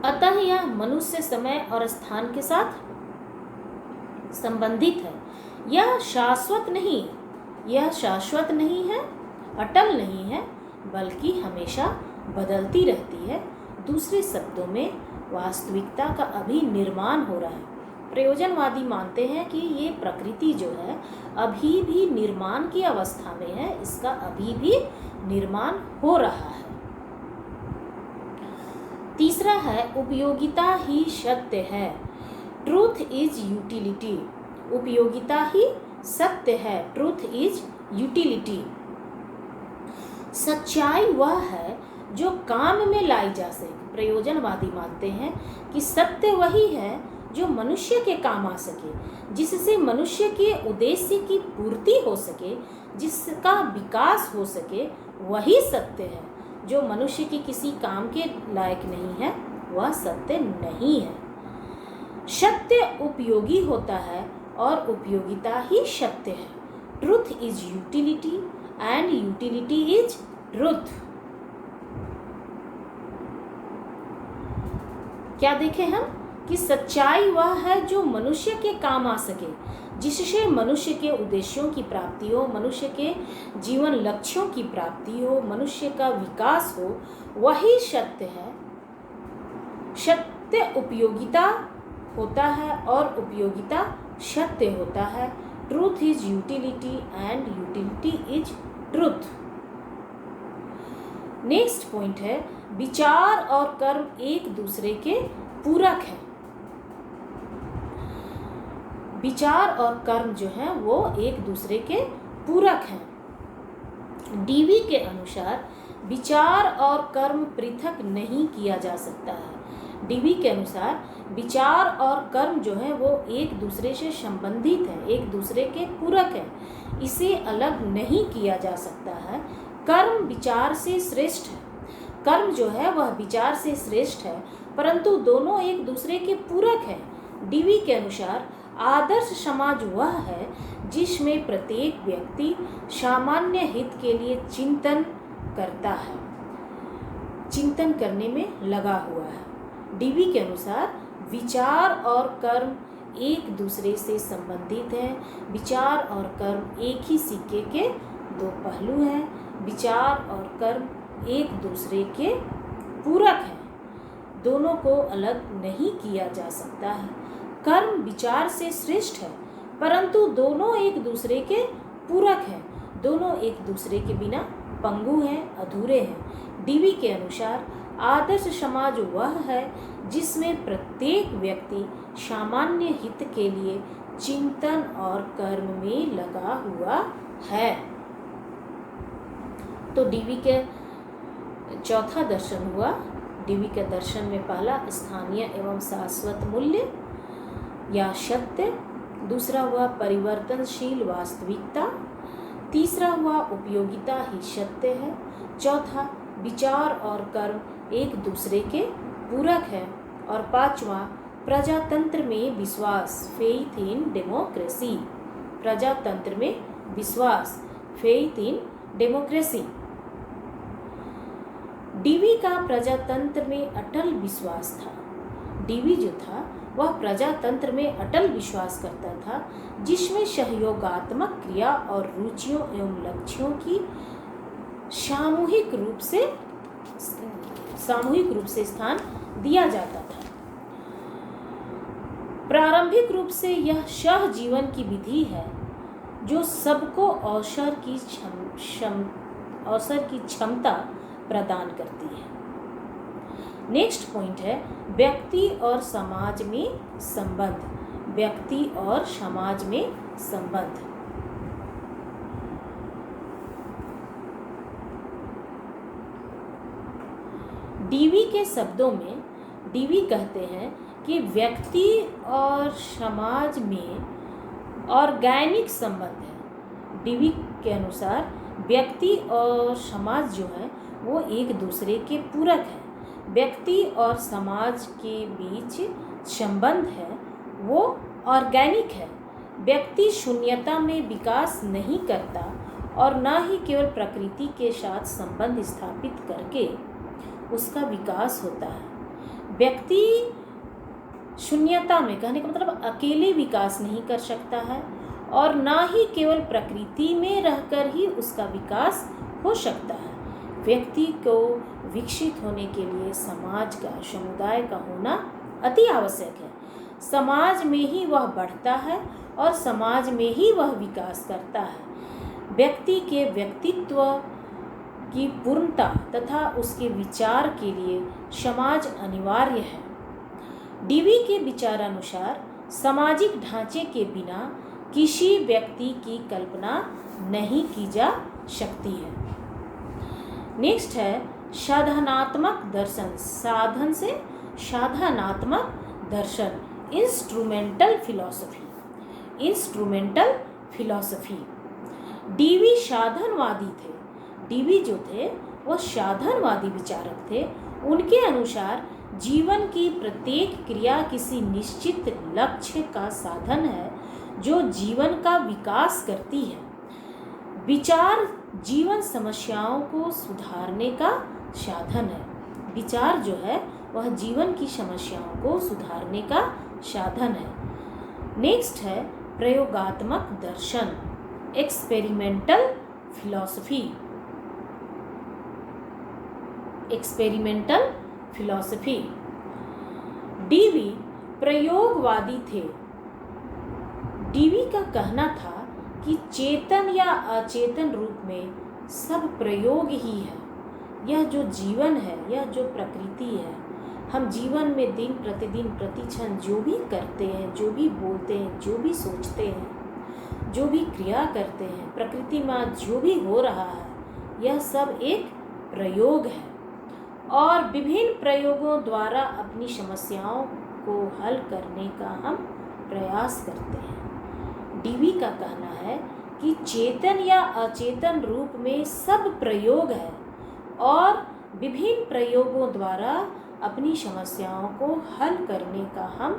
अतः यह मनुष्य समय और स्थान के साथ संबंधित है। यह शाश्वत नहीं है, अटल नहीं है, बल्कि हमेशा बदलती रहती है। दूसरे शब्दों में वास्तविकता का अभी निर्माण हो रहा है। प्रयोजनवादी मानते हैं कि ये प्रकृति जो है अभी भी निर्माण की अवस्था में है, इसका अभी भी निर्माण हो रहा है। तीसरा है उपयोगिता ही सत्य है, ट्रूथ इज यूटिलिटी। उपयोगिता ही सत्य है, ट्रूथ इज यूटिलिटी। सच्चाई वह है जो काम में लाई जा सके। प्रयोजनवादी मानते हैं कि सत्य वही है जो मनुष्य के काम आ सके, जिससे मनुष्य के उद्देश्य की पूर्ति हो सके, जिसका विकास हो सके, वही सत्य है। जो मनुष्य की किसी काम के लायक नहीं है वह सत्य नहीं है। सत्य उपयोगी होता है और उपयोगिता ही सत्य है। Truth is utility and utility is truth. क्या देखें हम कि सच्चाई वह है जो मनुष्य के काम आ सके, जिससे मनुष्य के उद्देश्यों की प्राप्ति हो, मनुष्य के जीवन लक्ष्यों की प्राप्ति हो, मनुष्य का विकास हो, वही सत्य है। सत्य उपयोगिता होता है और उपयोगिता सत्य होता है। Truth is utility and utility is truth. Next point है विचार और कर्म एक दूसरे के पूरक हैं। विचार और कर्म जो हैं वो एक दूसरे के पूरक हैं। डीवी के अनुसार विचार और कर्म पृथक नहीं किया जा सकता है। डीवी के अनुसार विचार और कर्म जो है वो एक दूसरे से संबंधित है, एक दूसरे के पूरक है, इसे अलग नहीं किया जा सकता है। कर्म विचार से श्रेष्ठ है, कर्म जो है वह विचार से श्रेष्ठ है, परंतु दोनों एक दूसरे के पूरक हैं। डीवी के अनुसार आदर्श समाज वह है जिसमें प्रत्येक व्यक्ति सामान्य हित के लिए चिंतन करता है, चिंतन करने में लगा हुआ है। डीवी के अनुसार विचार और कर्म एक दूसरे से संबंधित हैं। विचार और कर्म एक ही सिक्के के दो पहलू हैं। विचार और कर्म एक दूसरे के पूरक हैं, दोनों को अलग नहीं किया जा सकता है। कर्म विचार से श्रेष्ठ है, परंतु दोनों एक दूसरे के पूरक हैं, दोनों एक दूसरे के बिना पंगु हैं, अधूरे हैं। डीवी के अनुसार आदर्श समाज वह है जिसमें प्रत्येक व्यक्ति सामान्य हित के लिए चिंतन और कर्म में लगा हुआ है। तो डीवी के चौथा दर्शन हुआ। डीवी के दर्शन में पहला स्थानीय एवं शाश्वत मूल्य या सत्य, दूसरा हुआ परिवर्तनशील वास्तविकता, तीसरा हुआ उपयोगिता ही सत्य है, चौथा विचार और कर्म एक दूसरे के पूरक है, और पांचवा प्रजातंत्र में विश्वास, फेथ इन डेमोक्रेसी। प्रजातंत्र में विश्वास, फेथ इन डेमोक्रेसी। डीवी का प्रजातंत्र में अटल विश्वास था। डीवी जो था वह प्रजातंत्र में अटल विश्वास करता था, जिसमें सहयोगात्मक क्रिया और रुचियों एवं लक्ष्यों की सामूहिक रूप से स्थान दिया जाता था। प्रारंभिक रूप से यह सहजीवन की विधि है जो सबको अवसर की क्षमता प्रदान करती है। नेक्स्ट पॉइंट है व्यक्ति और समाज में संबंध। व्यक्ति और समाज में संबंध। डीवी के शब्दों में डीवी कहते हैं कि व्यक्ति और समाज में ऑर्गेनिक संबंध है। डीवी के अनुसार व्यक्ति और समाज जो है वो एक दूसरे के पूरक है। व्यक्ति और समाज के बीच संबंध है वो ऑर्गेनिक है। व्यक्ति शून्यता में विकास नहीं करता और न ही केवल प्रकृति के साथ संबंध स्थापित करके उसका विकास होता है। व्यक्ति शून्यता में, कहने का मतलब अकेले विकास नहीं कर सकता है और ना ही केवल प्रकृति में रहकर ही उसका विकास हो सकता है। व्यक्ति को विकसित होने के लिए समाज का, समुदाय का होना अति आवश्यक है। समाज में ही वह बढ़ता है और समाज में ही वह विकास करता है। व्यक्ति के व्यक्तित्व की पूर्णता तथा उसके विचार के लिए समाज अनिवार्य है। डीवी के विचारानुसार सामाजिक ढांचे के बिना किसी व्यक्ति की कल्पना नहीं की जा सकती है। नेक्स्ट है साधनात्मक दर्शन। साधन से साधनात्मक दर्शन, instrumental philosophy. Instrumental philosophy. Dewey साधनवादी थे। डीवी जो थे वह साधनवादी विचारक थे। उनके अनुसार जीवन की प्रत्येक क्रिया किसी निश्चित लक्ष्य का साधन है जो जीवन का विकास करती है। विचार जीवन समस्याओं को सुधारने का साधन है। विचार जो है वह जीवन की समस्याओं को सुधारने का साधन है। नेक्स्ट है प्रयोगात्मक दर्शन, experimental philosophy. Experimental philosophy. Dewey प्रयोगवादी थे। डीवी का कहना था कि चेतन या अचेतन रूप में सब प्रयोग ही है। यह जो जीवन है, यह जो प्रकृति है, हम जीवन में दिन प्रतिदिन प्रतिक्षण जो भी करते हैं, जो भी बोलते हैं, जो भी सोचते हैं, जो भी क्रिया करते हैं, प्रकृति में जो भी हो रहा है, यह सब एक प्रयोग है और विभिन्न प्रयोगों द्वारा अपनी समस्याओं को हल करने का हम प्रयास करते हैं। डीवी का कहना है कि चेतन या अचेतन रूप में सब प्रयोग है और विभिन्न प्रयोगों द्वारा अपनी समस्याओं को हल करने का हम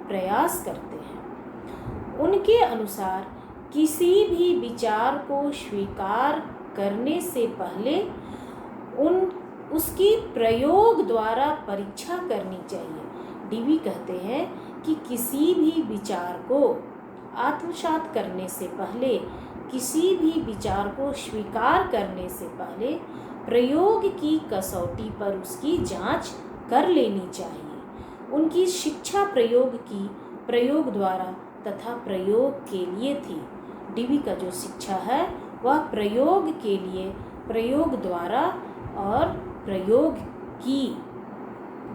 प्रयास करते हैं। उनके अनुसार किसी भी विचार को स्वीकार करने से पहले उसकी प्रयोग द्वारा परीक्षा करनी चाहिए। डीवी कहते हैं कि किसी भी विचार को आत्मसात करने से पहले, किसी भी विचार को स्वीकार करने से पहले प्रयोग की कसौटी पर उसकी जांच कर लेनी चाहिए। उनकी शिक्षा प्रयोग की, प्रयोग द्वारा तथा प्रयोग के लिए थी। डीवी का जो शिक्षा है वह प्रयोग के लिए, प्रयोग द्वारा और प्रयोग की।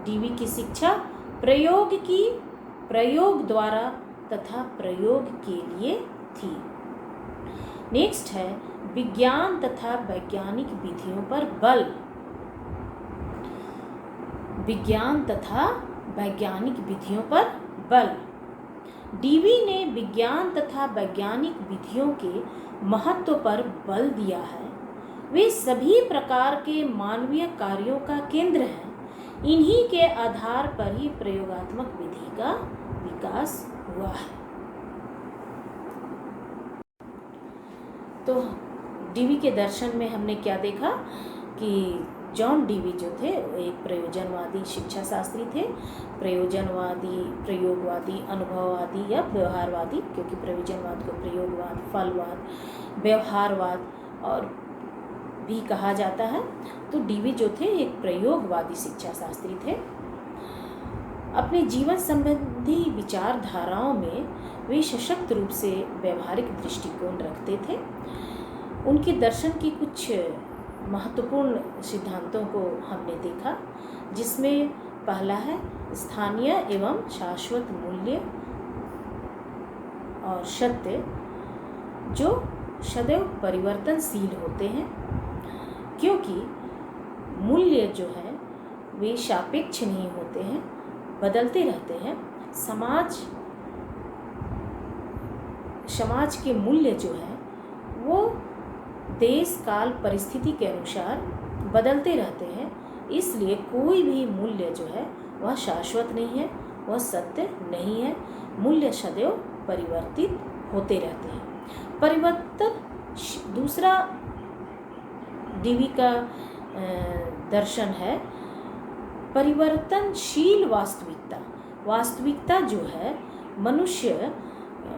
डीवी की शिक्षा प्रयोग की, प्रयोग द्वारा तथा प्रयोग के लिए थी। नेक्स्ट है विज्ञान तथा वैज्ञानिक विधियों पर बल। विज्ञान तथा वैज्ञानिक विधियों पर बल। डीवी ने विज्ञान तथा वैज्ञानिक विधियों के महत्व पर बल दिया है। वे सभी प्रकार के मानवीय कार्यों का केंद्र हैं। इन्हीं के आधार पर ही प्रयोगात्मक विधि का विकास हुआ है। तो डीवी के दर्शन में हमने क्या देखा कि जॉन डीवी जो थे एक प्रयोजनवादी शिक्षा शास्त्री थे। प्रयोजनवादी, प्रयोगवादी, अनुभववादी या व्यवहारवादी, क्योंकि प्रयोजनवाद को प्रयोगवाद, फलवाद, व्यवहारवाद और भी कहा जाता है। तो डीवी जो थे एक प्रयोगवादी शिक्षा शास्त्री थे। अपने जीवन संबंधी विचारधाराओं में वे सशक्त रूप से व्यवहारिक दृष्टिकोण रखते थे। उनके दर्शन की कुछ महत्वपूर्ण सिद्धांतों को हमने देखा, जिसमें पहला है स्थानीय एवं शाश्वत मूल्य और सत्य जो सदैव परिवर्तनशील होते हैं, क्योंकि मूल्य जो है वे सापेक्ष नहीं होते हैं, बदलते रहते हैं। समाज के मूल्य जो है वो देश काल परिस्थिति के अनुसार बदलते रहते हैं। इसलिए कोई भी मूल्य जो है वह शाश्वत नहीं है, वह सत्य नहीं है। मूल्य सदैव परिवर्तित होते रहते हैं। परिवर्तन दूसरा डीवी का दर्शन है परिवर्तनशील वास्तविकता। वास्तविकता जो है मनुष्य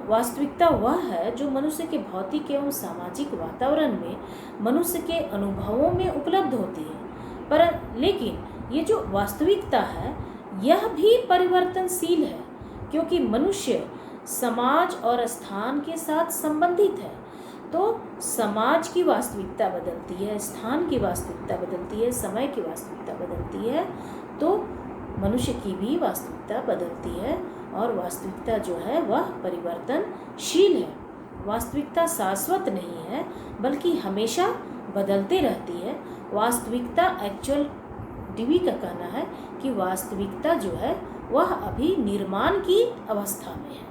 वास्तविकता वह है जो मनुष्य के भौतिक एवं सामाजिक वातावरण में मनुष्य के अनुभवों में उपलब्ध होती है। पर लेकिन ये जो वास्तविकता है यह भी परिवर्तनशील है, क्योंकि मनुष्य समाज और स्थान के साथ संबंधित है। तो समाज की वास्तविकता बदलती है, स्थान की वास्तविकता बदलती है, समय की वास्तविकता बदलती है, तो मनुष्य की भी वास्तविकता बदलती है और वास्तविकता जो है वह परिवर्तनशील है। वास्तविकता शाश्वत नहीं है बल्कि हमेशा बदलते रहती है। वास्तविकता एक्चुअल डीवी का कहना है कि वास्तविकता जो है वह अभी निर्माण की अवस्था में है।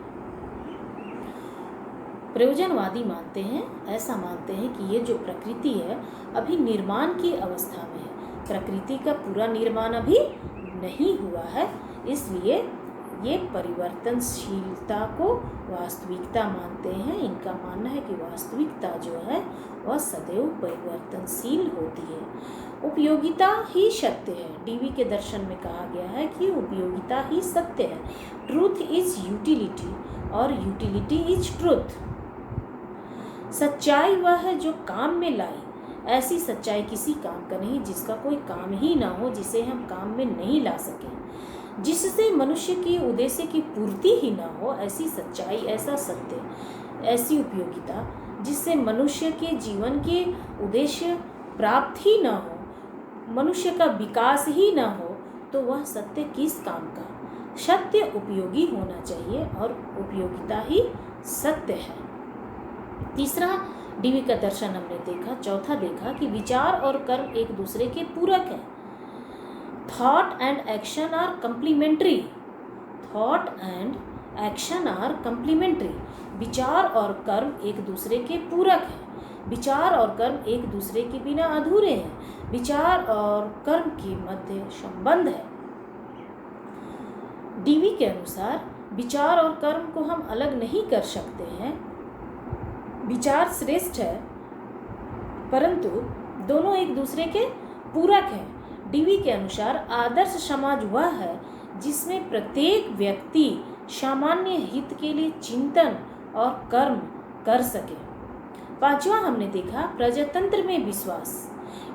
प्रयोजनवादी मानते हैं, ऐसा मानते हैं कि ये जो प्रकृति है अभी निर्माण की अवस्था में है, प्रकृति का पूरा निर्माण अभी नहीं हुआ है, इसलिए ये परिवर्तनशीलता को वास्तविकता मानते हैं। इनका मानना है कि वास्तविकता जो है वह सदैव परिवर्तनशील होती है। उपयोगिता ही सत्य है। डीवी के दर्शन में कहा गया है कि उपयोगिता ही सत्य है। ट्रूथ इज यूटिलिटी और यूटिलिटी इज ट्रूथ। सच्चाई वह है जो काम में लाई। ऐसी सच्चाई किसी काम का नहीं जिसका कोई काम ही ना हो, जिसे हम काम में नहीं ला सकें, जिससे मनुष्य की उद्देश्य की पूर्ति ही ना हो। ऐसी सच्चाई, ऐसा सत्य, ऐसी उपयोगिता जिससे मनुष्य के जीवन के उद्देश्य प्राप्त ही ना हो, मनुष्य का विकास ही ना हो, तो वह सत्य किस काम का। सत्य उपयोगी होना चाहिए और उपयोगिता ही सत्य है। तीसरा डीवी का दर्शन हमने देखा। चौथा देखा कि विचार और कर्म एक दूसरे के पूरक हैं। Thought and action are complementary. Thought and action are complementary. विचार और कर्म एक दूसरे के पूरक हैं। विचार और कर्म एक दूसरे के बिना अधूरे हैं। विचार और कर्म के मध्य संबंध है। डीवी के अनुसार विचार और कर्म को हम अलग नहीं कर सकते हैं। विचार श्रेष्ठ है परंतु दोनों एक दूसरे के पूरक हैं। डीवी के अनुसार आदर्श समाज वह है जिसमें प्रत्येक व्यक्ति सामान्य हित के लिए चिंतन और कर्म कर सके। पांचवा हमने देखा प्रजातंत्र में विश्वास।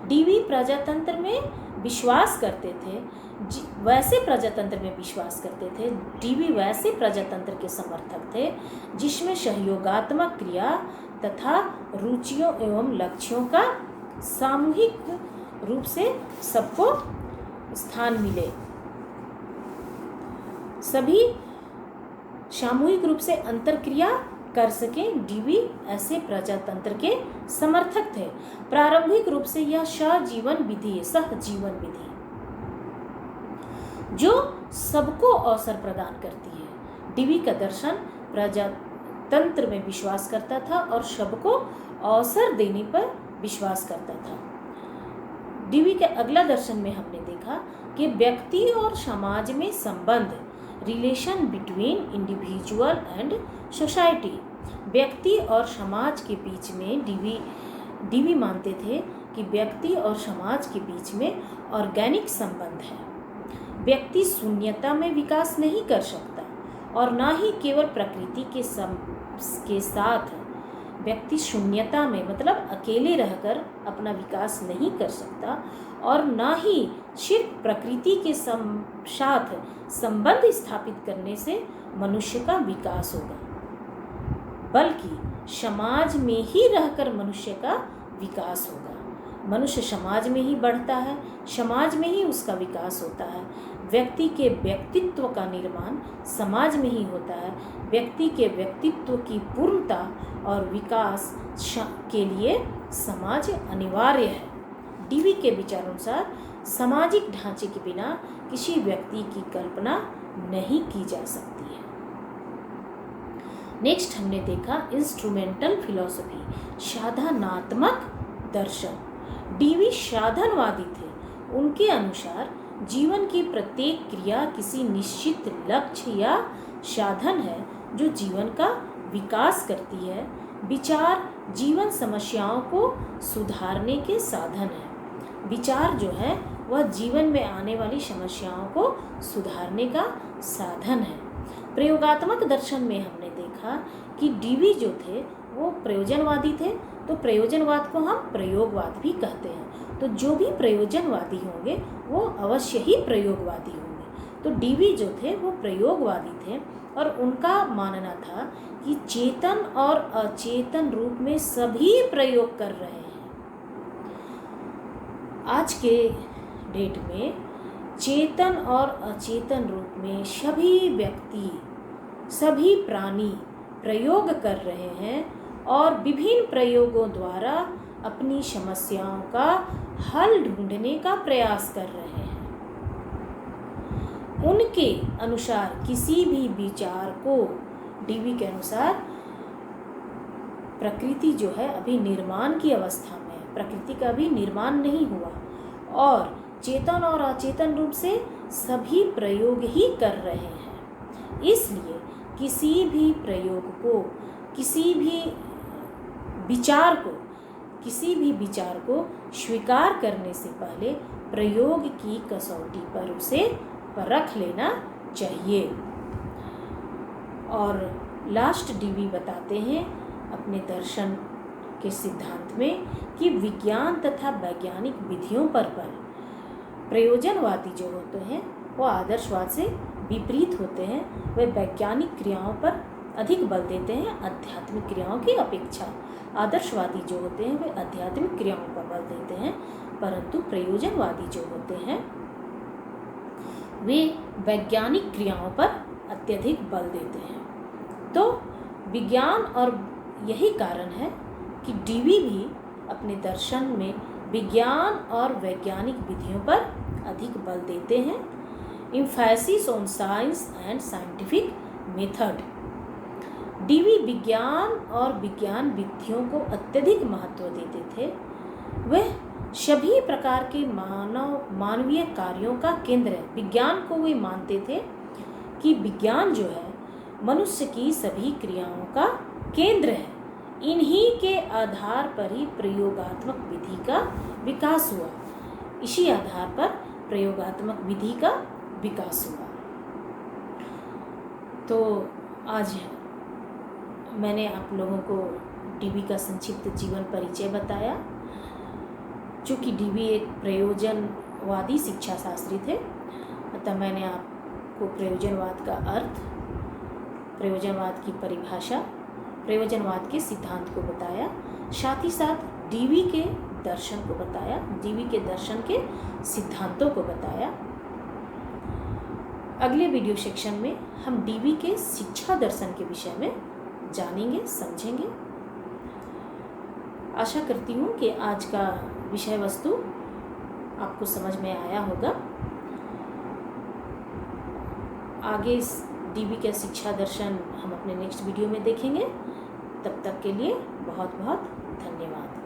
डीवी प्रजातंत्र में विश्वास करते थे, वैसे प्रजातंत्र में विश्वास करते थे। डीवी वैसे प्रजातंत्र के समर्थक थे जिसमें सहयोगात्मक क्रिया तथा रुचियों एवं लक्ष्यों का सामूहिक रूप से सबको स्थान मिले, सभी सामूहिक रूप से अंतरक्रिया कर सकें। डीवी ऐसे प्रजातंत्र के समर्थक थे। प्रारंभिक रूप से यह सहजीवन विधि है, सहजीवन विधि जो सबको अवसर प्रदान करती है। डीवी का दर्शन प्रजातंत्र में विश्वास करता था और सबको अवसर देने पर विश्वास करता था। डीवी के अगला दर्शन में हमने देखा कि व्यक्ति और समाज में संबंध, relation between individual and society. व्यक्ति और समाज के बीच में डीवी मानते थे कि व्यक्ति और समाज के बीच में ऑर्गेनिक संबंध है। व्यक्ति शून्यता में विकास नहीं कर सकता और ना ही केवल प्रकृति के साथ। व्यक्ति शून्यता में मतलब अकेले रहकर अपना विकास नहीं कर सकता और ना ही सिर्फ प्रकृति के साथ संबंध स्थापित करने से मनुष्य का विकास होगा, बल्कि समाज में ही रहकर मनुष्य का विकास होगा। मनुष्य समाज में ही बढ़ता है, समाज में ही उसका विकास होता है। व्यक्ति के व्यक्तित्व का निर्माण समाज में ही होता है। व्यक्ति के व्यक्तित्व की पूर्णता और विकास के लिए समाज अनिवार्य है। डीवी के विचारानुसार सामाजिक ढांचे के बिना किसी व्यक्ति की कल्पना नहीं की जा सकती है। नेक्स्ट हमने देखा इंस्ट्रूमेंटल फिलॉसफी, साधनात्मक दर्शन। डीवी साधनवादी थे। उनके अनुसार जीवन की प्रत्येक क्रिया किसी निश्चित लक्ष्य या साधन है जो जीवन का विकास करती है। विचार जीवन समस्याओं को सुधारने के साधन है। विचार जो है वह जीवन में आने वाली समस्याओं को सुधारने का साधन है। प्रयोगात्मक दर्शन में हमने देखा कि डीवी जो थे वो प्रयोजनवादी थे, तो प्रयोजनवाद को हम प्रयोगवाद भी कहते हैं। तो जो भी प्रयोजनवादी होंगे वो अवश्य ही प्रयोगवादी होंगे। तो डीवी जो थे वो प्रयोगवादी थे और उनका मानना था कि चेतन और अचेतन रूप में सभी प्रयोग कर रहे हैं। आज के डेट में चेतन और अचेतन रूप में सभी व्यक्ति, सभी प्राणी प्रयोग कर रहे हैं और विभिन्न प्रयोगों द्वारा अपनी समस्याओं का हल ढूंढने का प्रयास कर रहे हैं। उनके अनुसार किसी भी विचार को, डीवी के अनुसार, प्रकृति जो है अभी निर्माण की अवस्था में है, प्रकृति का भी निर्माण नहीं हुआ और चेतन और अचेतन रूप से सभी प्रयोग ही कर रहे हैं। इसलिए किसी भी प्रयोग को, किसी भी विचार को स्वीकार करने से पहले प्रयोग की कसौटी पर उसे परख लेना चाहिए। और लास्ट डीवी बताते हैं अपने दर्शन के सिद्धांत में कि विज्ञान तथा वैज्ञानिक विधियों पर प्रयोजनवादी जो होते हैं वो आदर्शवाद से विपरीत होते हैं। वे वैज्ञानिक क्रियाओं पर अधिक बल देते हैं आध्यात्मिक क्रियाओं की अपेक्षा। आदर्शवादी जो होते हैं वे आध्यात्मिक क्रियाओं पर बल देते हैं, परंतु प्रयोजनवादी जो होते हैं वे वैज्ञानिक क्रियाओं पर अत्यधिक बल देते हैं। तो विज्ञान, और यही कारण है कि डीवी भी अपने दर्शन में विज्ञान और वैज्ञानिक विधियों पर अधिक बल देते हैं। Emphasis on science and scientific method. Dewey विज्ञान और विज्ञान विधियों को अत्यधिक महत्व देते थे। वह सभी प्रकार के मानवीय कार्यों का केंद्र है। विज्ञान को वे मानते थे कि विज्ञान जो है मनुष्य की सभी क्रियाओं का केंद्र है। इन्हीं के आधार पर ही प्रयोगात्मक विधि का विकास हुआ। इसी आधार पर प्रयोगात्मक विधि का विकास हुआ। तो आज मैंने आप लोगों को डीवी का संक्षिप्त जीवन परिचय बताया। चूँकि डीवी एक प्रयोजनवादी शिक्षा शास्त्री थे, अतः मैंने आपको प्रयोजनवाद का अर्थ, प्रयोजनवाद की परिभाषा, प्रयोजनवाद के सिद्धांत को बताया, साथ ही साथ डीवी के दर्शन को बताया, डीवी के दर्शन के सिद्धांतों को बताया। अगले वीडियो सेक्शन में हम डीवी के शिक्षा दर्शन के विषय में जानेंगे, समझेंगे। आशा करती हूँ कि आज का विषय वस्तु आपको समझ में आया होगा। आगे इस डीवी के शिक्षा दर्शन हम अपने नेक्स्ट वीडियो में देखेंगे। तब तक के लिए बहुत बहुत धन्यवाद।